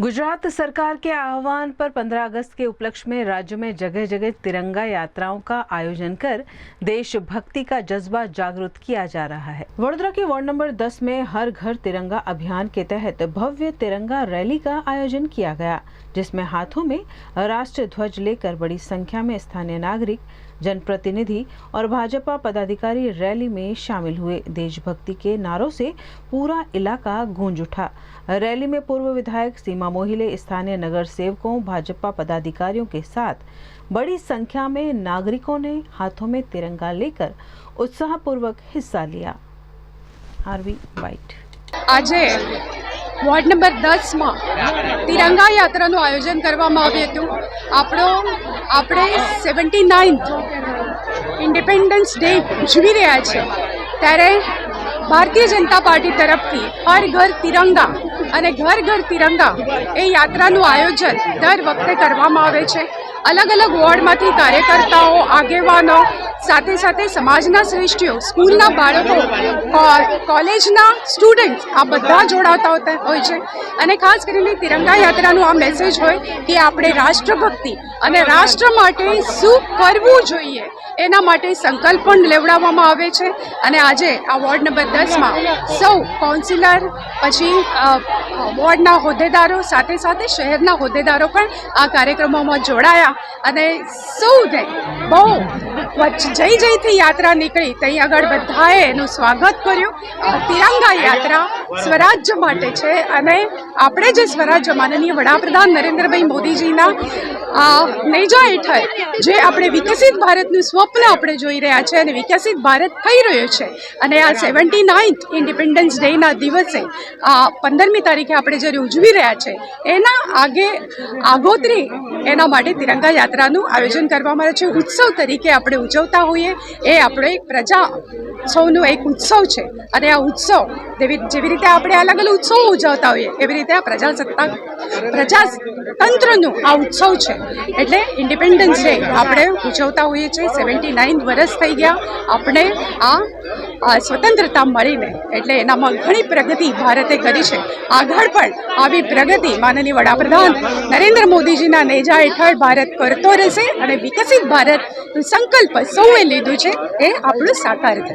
गुजरात सरकार के आह्वान पर 15 अगस्त के उपलक्ष्य में राज्य में जगह जगह तिरंगा यात्राओं का आयोजन कर देशभक्ति का जज्बा जागृत किया जा रहा है। वडोदरा के वार्ड नंबर 10 में हर घर तिरंगा अभियान के तहत भव्य तिरंगा रैली का आयोजन किया गया, जिसमें हाथों में राष्ट्र ध्वज लेकर बड़ी संख्या में स्थानीय नागरिक, जनप्रतिनिधि और भाजपा पदाधिकारी रैली में शामिल हुए। देशभक्ति के नारों से पूरा इलाका गूंज उठा। रैली में पूर्व विधायक सीमा मोहिले, स्थानीय नगर सेवकों, भाजपा पदाधिकारियों के साथ बड़ी संख्या में नागरिकों ने हाथों में तिरंगा लेकर उत्साहपूर्वक हिस्सा लिया। आरवी वाइट આજે વોર્ડ નંબર 10 માં તિરંગા યાત્રાનું આયોજન કરવામાં આવ્યું હતું। આપણે 79th ઇન્ડિપેન્ડન્સ ડે ઉજવી રહ્યા છે, ત્યારે ભારતીય જનતા પાર્ટી તરફથી હર ઘર તિરંગા અને ઘર ઘર તિરંગા એ યાત્રાનું આયોજન દર વખતે કરવામાં આવે છે। अलग अलग वॉर्डमांथी कार्यकर्ताओं, आगेवानो, साथे साथे समाजना श्रेष्ठीओ, स्कूलना बाळको, कॉलेजना स्टूडेंट्स आ बधा जोड़ाता होय छे। अने खास करीने तिरंगा यात्रानो आ मेसेज होय कि आपणे राष्ट्रभक्ति अने राष्ट्र माटे शुं करवुं जोईए एना माटे संकल्प पण लेवडाववामां आवे छे। अने आजे आ वॉर्ड नंबर 10 मां सौ काउंसिलर, पछी वॉर्डना होद्देदारो, साथे साथे शहेरना होद्देदारो पण आ कार्यक्रमोमां जोड़ाया અને સૌને બહુ જય જયથી યાત્રા નીકળી ત્યાં આગળ બધાએ એનું સ્વાગત કર્યું। તિરંગા યાત્રા સ્વરાજ્ય માટે છે અને આપણે જે સ્વરાજ્ય માનનીય વડાપ્રધાન નરેન્દ્રભાઈ મોદીજીના નેજા હેઠળ જે આપણે વિકસિત ભારતનું સ્વપ્ન આપણે જોઈ રહ્યા છે અને વિકસિત ભારત થઈ રહ્યો છે, અને આ 79th ઇન્ડિપેન્ડન્સ ડેના દિવસે 15મી તારીખે આપણે જ્યારે ઉજવી રહ્યા છે એના આગોતરી એના માટે तिरंगा यात्राનું આયોજન કરવામાં આવે છે। ઉત્સવ તરીકે આપણે ઉજવતા હોઈએ એ આપણો એક પ્રજાસૌનો એક ઉત્સવ છે, અને આ ઉત્સવ જેવી રીતે આપણે અલગ અલગ ઉત્સવો ઉજવતા હોઈએ એવી રીતે આ પ્રજાતંત્રનું આ ઉત્સવ છે। એટલે ઇન્ડિપેન્ડન્સ ડે આપણે ઉજવતા હોઈએ છીએ। 79 વર્ષ થઈ ગયા આપણે આ સ્વતંત્રતા મળીને, એટલે એનામાં ઘણી પ્રગતિ ભારતે કરી છે। આગળ પણ આવી પ્રગતિ માનનીય વડાપ્રધાન નરેન્દ્ર મોદીજીના નેજા હેઠળ ભારત કરતો રહેશે અને વિકસિત ભારતનો સંકલ્પ સૌએ લીધું છે એ આપણું સાકાર થશે।